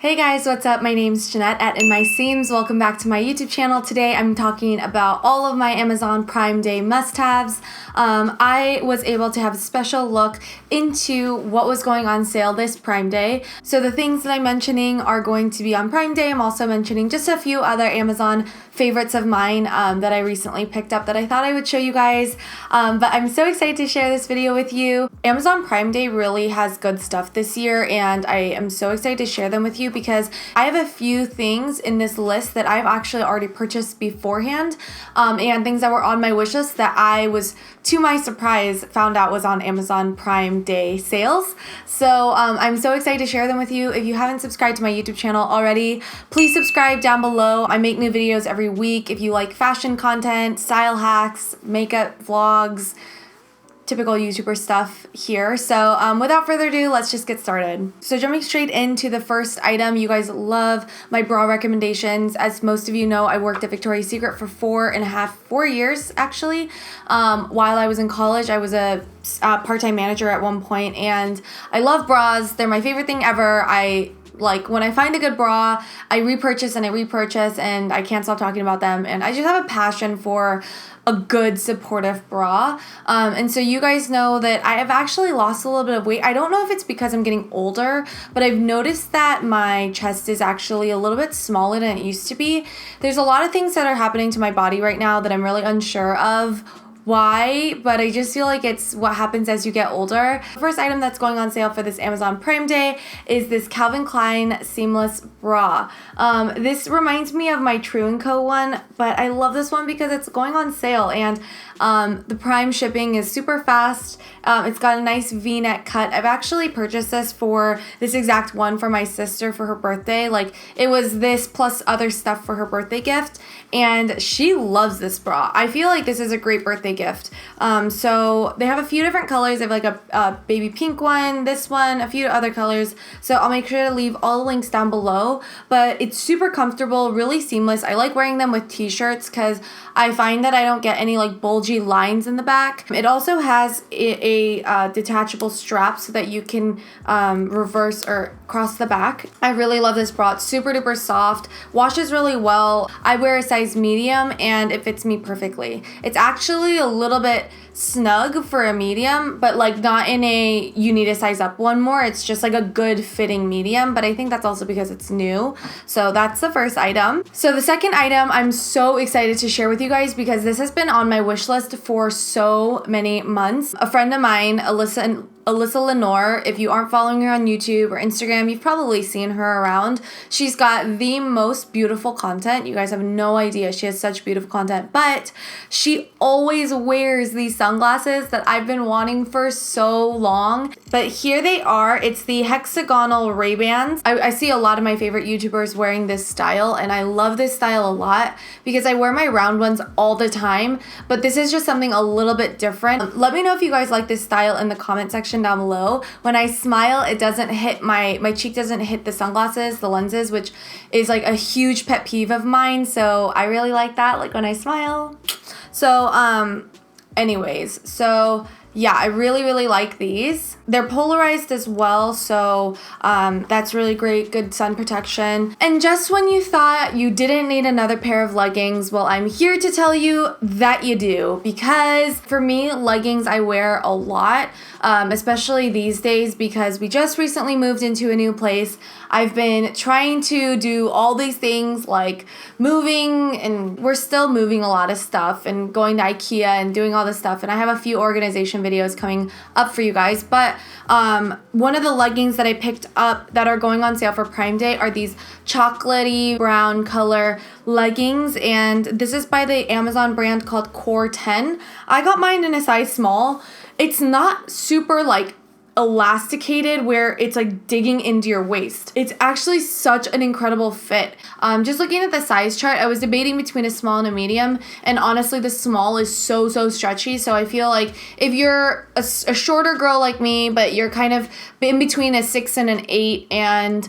Hey guys, what's up? My name's Jeanette at In My Seams. Welcome back to my YouTube channel. Today I'm talking about all of my Amazon Prime Day must-haves. I was able to have a special look into what was going on sale this Prime Day. So the things that I'm mentioning are going to be on Prime Day. I'm also mentioning just a few other Amazon favorites of mine that I recently picked up that I thought I would show you guys. But I'm so excited to share this video with you. Amazon Prime Day really has good stuff this year, and I am so excited to share them with you because I have a few things in this list that I've actually already purchased beforehand, and things that were on my wish list that I was, to my surprise, found out was on Amazon Prime Day sales. So I'm so excited to share them with you. If you haven't subscribed to my YouTube channel already, please subscribe down below. I make new videos every week. If you like fashion content, style hacks, makeup vlogs, typical YouTuber stuff here. So without further ado, let's just get started. So jumping straight into the first item, you guys love my bra recommendations. As most of you know, I worked at Victoria's Secret for 4 years actually. While I was in college, I was a part-time manager at one point, and I love bras. They're my favorite thing ever. When I find a good bra, I repurchase and I can't stop talking about them. And I just have a passion for a good supportive bra. And so you guys know that I have actually lost a little bit of weight. I don't know if it's because I'm getting older, but I've noticed that my chest is actually a little bit smaller than it used to be. There's a lot of things that are happening to my body right now that I'm really unsure of why, but I just feel like it's what happens as you get older. The first item that's going on sale for this Amazon Prime Day is this Calvin Klein seamless bra. This reminds me of my True & Co one, but I love this one because it's going on sale, and the Prime shipping is super fast. It's got a nice V-neck cut. I've actually purchased this exact one for my sister for her birthday. Like, it was this plus other stuff for her birthday gift, and she loves this bra. I feel like this is a great birthday gift. So they have a few different colors. They have like a baby pink one, this one, a few other colors. So I'll make sure to leave all the links down below, but it's super comfortable, really seamless. I like wearing them with t-shirts because I find that I don't get any like bulgy lines in the back. It also has a detachable strap so that you can reverse or cross the back. I really love this bra. It's super duper soft, washes really well. I wear a size medium and it fits me perfectly. It's actually a little bit snug for a medium, but like not in a you need to size up one more. It's just like a good fitting medium, but I think that's also because it's new. So that's the first item. So the second item I'm so excited to share with you guys because this has been on my wish list for so many months. A friend of mine, Alyssa Lenore, if you aren't following her on YouTube or Instagram, you've probably seen her around. She's got the most beautiful content. You guys have no idea. She has such beautiful content, but she always wears these sunglasses that I've been wanting for so long. But here they are. It's the hexagonal Ray-Bans. I see a lot of my favorite YouTubers wearing this style, and I love this style a lot because I wear my round ones all the time, but this is just something a little bit different. Let me know if you guys like this style in the comment section down below. When I smile, it doesn't hit my cheek doesn't hit the sunglasses, the lenses, which is like a huge pet peeve of mine. So I really like that, like when I smile. So anyways, so yeah, I really like these. They're polarized as well, so that's really great, good sun protection. And just when you thought you didn't need another pair of leggings, well, I'm here to tell you that you do, because for me, leggings I wear a lot, especially these days because we just recently moved into a new place. I've been trying to do all these things like moving, and we're still moving a lot of stuff and going to IKEA and doing all this stuff, and I have a few organization videos coming up for you guys. But one of the leggings that I picked up that are going on sale for Prime Day are these chocolatey brown color leggings, and this is by the Amazon brand called Core 10. I got mine in a size small. It's not super like elasticated where it's like digging into your waist. It's actually such an incredible fit. Just looking at the size chart, I was debating between a small and a medium, and honestly the small is so stretchy. So I feel like if you're a shorter girl like me, but you're kind of in between a 6 and an 8, and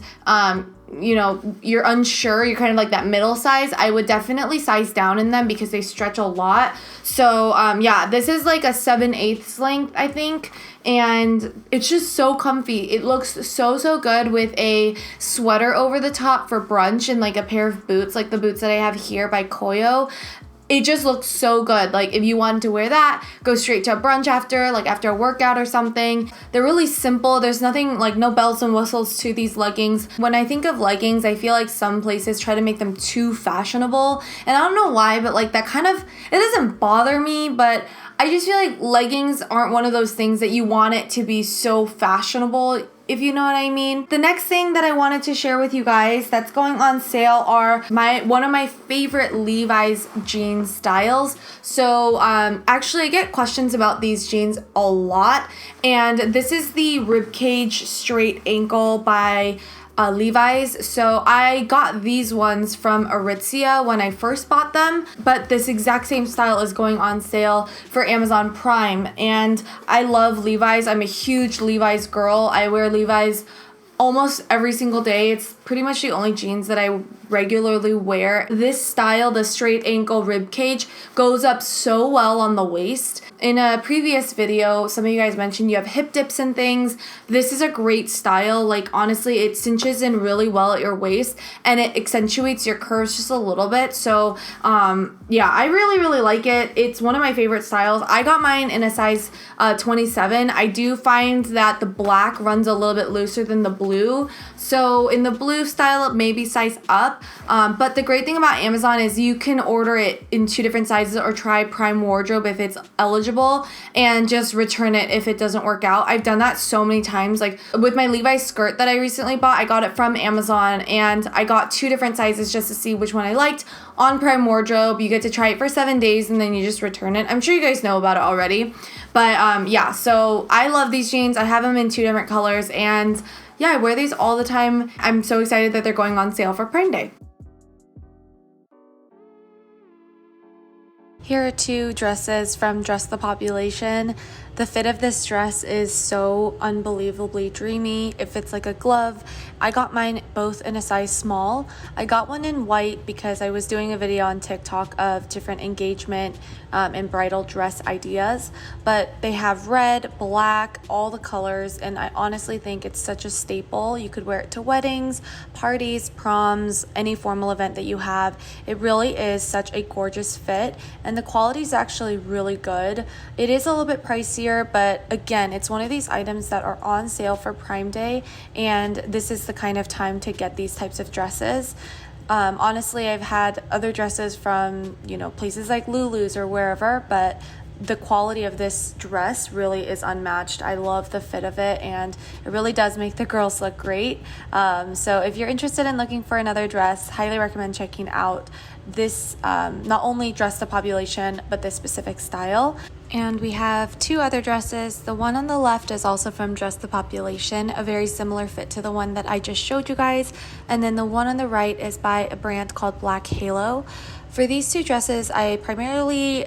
you know, you're unsure, you're kind of like that middle size, I would definitely size down in them because they stretch a lot. So yeah, this is like a 7/8 length, I think, and it's just so comfy. It looks so good with a sweater over the top for brunch and like a pair of boots, like the boots that I have here by Koyo. It just looks so good. Like if you wanted to wear that, go straight to a brunch after, like after a workout or something. They're really simple. There's nothing, like no bells and whistles to these leggings. When I think of leggings, I feel like some places try to make them too fashionable. And I don't know why, but like that kind of, it doesn't bother me, but I just feel like leggings aren't one of those things that you want it to be so fashionable, if you know what I mean. The next thing that I wanted to share with you guys that's going on sale are one of my favorite Levi's jeans styles. So actually I get questions about these jeans a lot, and this is the ribcage straight ankle by Levi's. So I got these ones from Aritzia when I first bought them, but this exact same style is going on sale for Amazon Prime, and I love Levi's. I'm a huge Levi's girl. I wear Levi's almost every single day. It's pretty much the only jeans that I regularly wear. This style, the straight ankle rib cage, goes up so well on the waist. In a previous video, some of you guys mentioned you have hip dips and things. This is a great style. Like honestly, it cinches in really well at your waist and it accentuates your curves just a little bit. So yeah, I really like it. It's one of my favorite styles. I got mine in a size 27. I do find that the black runs a little bit looser than the blue. So in the blue style, maybe size up. But the great thing about Amazon is you can order it in 2 different sizes or try Prime Wardrobe if it's eligible and just return it if it doesn't work out. I've done that so many times. Like with my Levi's skirt that I recently bought, I got it from Amazon and I got 2 different sizes just to see which one I liked. On Prime Wardrobe, you get to try it for 7 days and then you just return it. I'm sure you guys know about it already. But yeah, so I love these jeans. I have them in 2 different colors and yeah, I wear these all the time. I'm so excited that they're going on sale for Prime Day. Here are 2 dresses from Dress the Population. The fit of this dress is so unbelievably dreamy. It fits like a glove. I got mine both in a size small. I got one in white because I was doing a video on TikTok of different engagement and bridal dress ideas, but they have red, black, all the colors, and I honestly think it's such a staple. You could wear it to weddings, parties, proms, any formal event that you have. It really is such a gorgeous fit, and the quality is actually really good. It is a little bit pricier, but again, it's one of these items that are on sale for Prime Day, and this is the kind of time to get these types of dresses. Honestly, I've had other dresses from, you know, places like Lulu's or wherever, but the quality of this dress really is unmatched. I love the fit of it, and it really does make the girls look great. So if you're interested in looking for another dress, highly recommend checking out this, not only Dress the Population, but this specific style. And we have 2 other dresses. The one on the left is also from Dress the Population, a very similar fit to the one that I just showed you guys. And then the one on the right is by a brand called Black Halo. For these 2 dresses, I primarily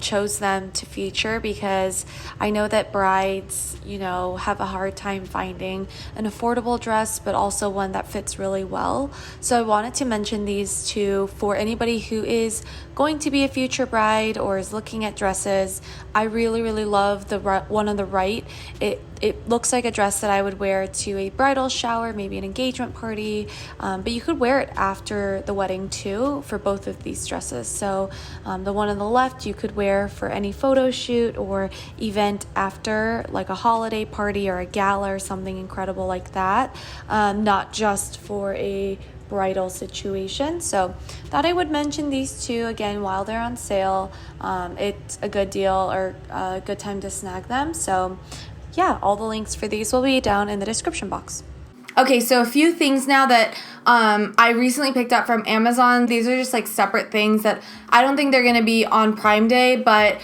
chose them to feature because I know that brides, you know, have a hard time finding an affordable dress, but also one that fits really well. So I wanted to mention these 2 for anybody who is going to be a future bride or is looking at dresses. I really love the one on the right. It looks like a dress that I would wear to a bridal shower, maybe an engagement party, but you could wear it after the wedding too for both of these dresses. So the one on the left you could wear for any photo shoot or event after, like a holiday party or a gala or something incredible like that, not just for a bridal situation. So thought I would mention these 2 again while they're on sale. It's a good deal or a good time to snag them. So yeah, all the links for these will be down in the description box. Okay, so a few things now that I recently picked up from Amazon. These are just like separate things that I don't think they're going to be on Prime Day, but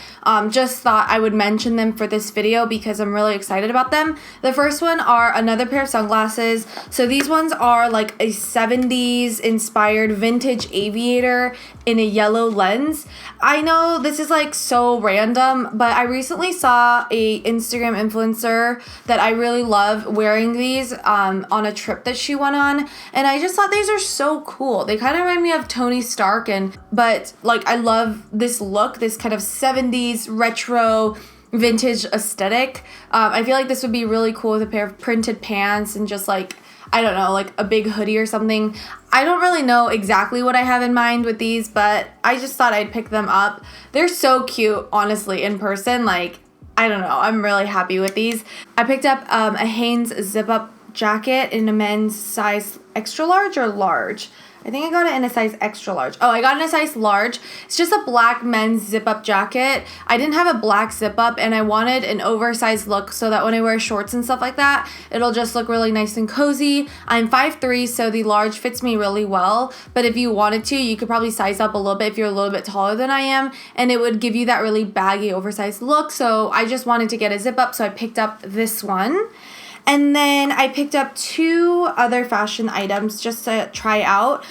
just thought I would mention them for this video because I'm really excited about them. The first one are another pair of sunglasses. So these ones are like a 70s inspired vintage aviator in a yellow lens. I know this is like so random, but I recently saw a Instagram influencer that I really love wearing these on a trip that she went on, and I just thought these are so cool. They kind of remind me of Tony Stark, but like I love this look, this kind of 70s retro vintage aesthetic. I feel like this would be really cool with a pair of printed pants and just like, I don't know, like a big hoodie or something. I don't really know exactly what I have in mind with these, but I just thought I'd pick them up. They're so cute, honestly, in person. Like, I don't know, I'm really happy with these. I picked up a Hanes zip-up jacket in a men's size extra large or large. I think I got it in a size extra large. Oh, I got it in a size large. It's just a black men's zip-up jacket. I didn't have a black zip-up, and I wanted an oversized look so that when I wear shorts and stuff like that, it'll just look really nice and cozy. I'm 5'3", so the large fits me really well, but if you wanted to, you could probably size up a little bit if you're a little bit taller than I am, and it would give you that really baggy, oversized look. So I just wanted to get a zip-up, so I picked up this one. And then I picked up 2 other fashion items just to try out.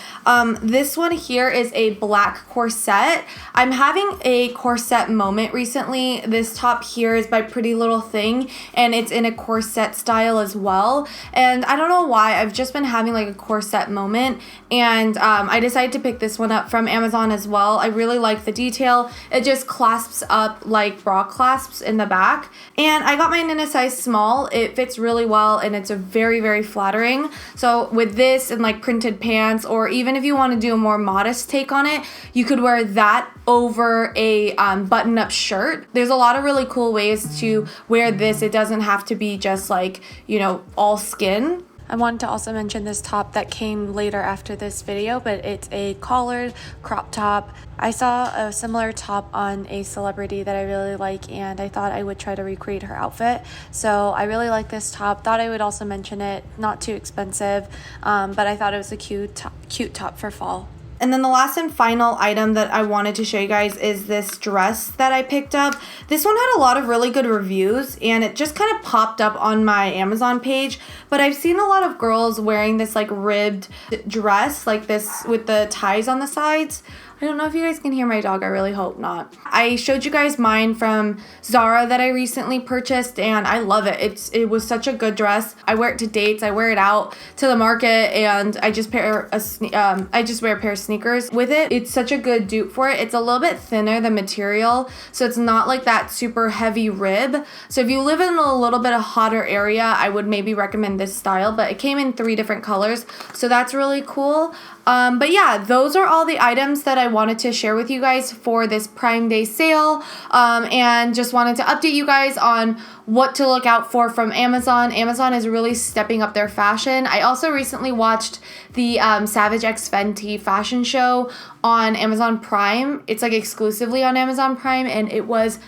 This one here is a black corset. I'm having a corset moment recently. This top here is by Pretty Little Thing, and it's in a corset style as well. And I don't know why, I've just been having like a corset moment, and I decided to pick this one up from Amazon as well. I really like the detail. It just clasps up like bra clasps in the back. And I got mine in a size small. It fits really well, and it's a very, very flattering. So with this and like printed pants, or even if you want to do a more modest take on it, you could wear that over a button-up shirt. There's a lot of really cool ways to wear this. It doesn't have to be just like, you know, all skin. I wanted to also mention this top that came later after this video, but it's a collared crop top. I saw a similar top on a celebrity that I really like, and I thought I would try to recreate her outfit. So I really like this top. Thought I would also mention it. Not too expensive, but I thought it was a cute top for fall. And then the last and final item that I wanted to show you guys is this dress that I picked up. This one had a lot of really good reviews, and it just kind of popped up on my Amazon page. But I've seen a lot of girls wearing this like ribbed dress like this with the ties on the sides. I don't know if you guys can hear my dog. I really hope not. I showed you guys mine from Zara that I recently purchased, and I love it. It was such a good dress. I wear it to dates. I wear it out to the market, and I just wear a pair of sneakers with it. It's such a good dupe for it. It's a little bit thinner, the material, so it's not like that super heavy rib. So if you live in a little bit of hotter area, I would maybe recommend this style, but it came in 3 different colors, so that's really cool. But yeah, those are all the items that I wanted to share with you guys for this Prime Day sale, and just wanted to update you guys on what to look out for from Amazon. Amazon is really stepping up their fashion. I also recently watched the Savage X Fenty fashion show on Amazon Prime. It's like exclusively on Amazon Prime, and it was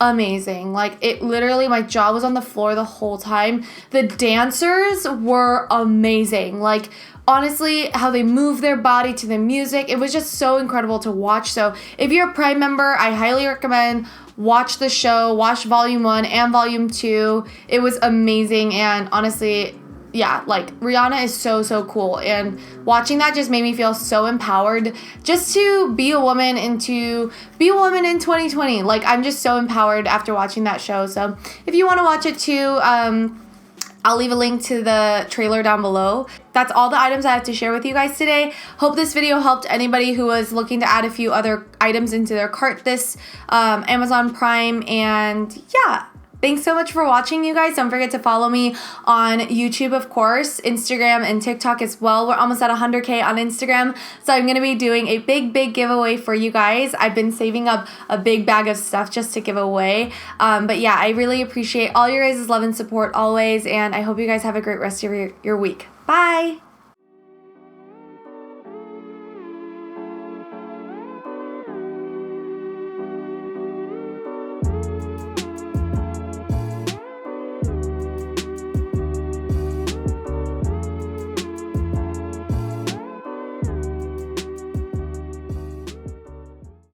amazing. Like, it literally, my jaw was on the floor the whole time. The dancers were amazing. Like, honestly, how they move their body to the music, it was just so incredible to watch. So if you're a Prime member, I highly recommend watch the show, watch Volume 1 and Volume 2. It was amazing, and honestly, yeah, like, Rihanna is so cool, and watching that just made me feel so empowered just to be a woman in 2020. Like, I'm just so empowered after watching that show. So if you want to watch it too, I'll leave a link to the trailer down below. That's all the items I have to share with you guys today. Hope this video helped anybody who was looking to add a few other items into their cart this Amazon Prime. And yeah, thanks so much for watching, you guys. Don't forget to follow me on YouTube, of course, Instagram, and TikTok as well. We're almost at 100K on Instagram, so I'm going to be doing a big giveaway for you guys. I've been saving up a big bag of stuff just to give away. But yeah, I really appreciate all your guys' love and support always, and I hope you guys have a great rest of your week. Bye!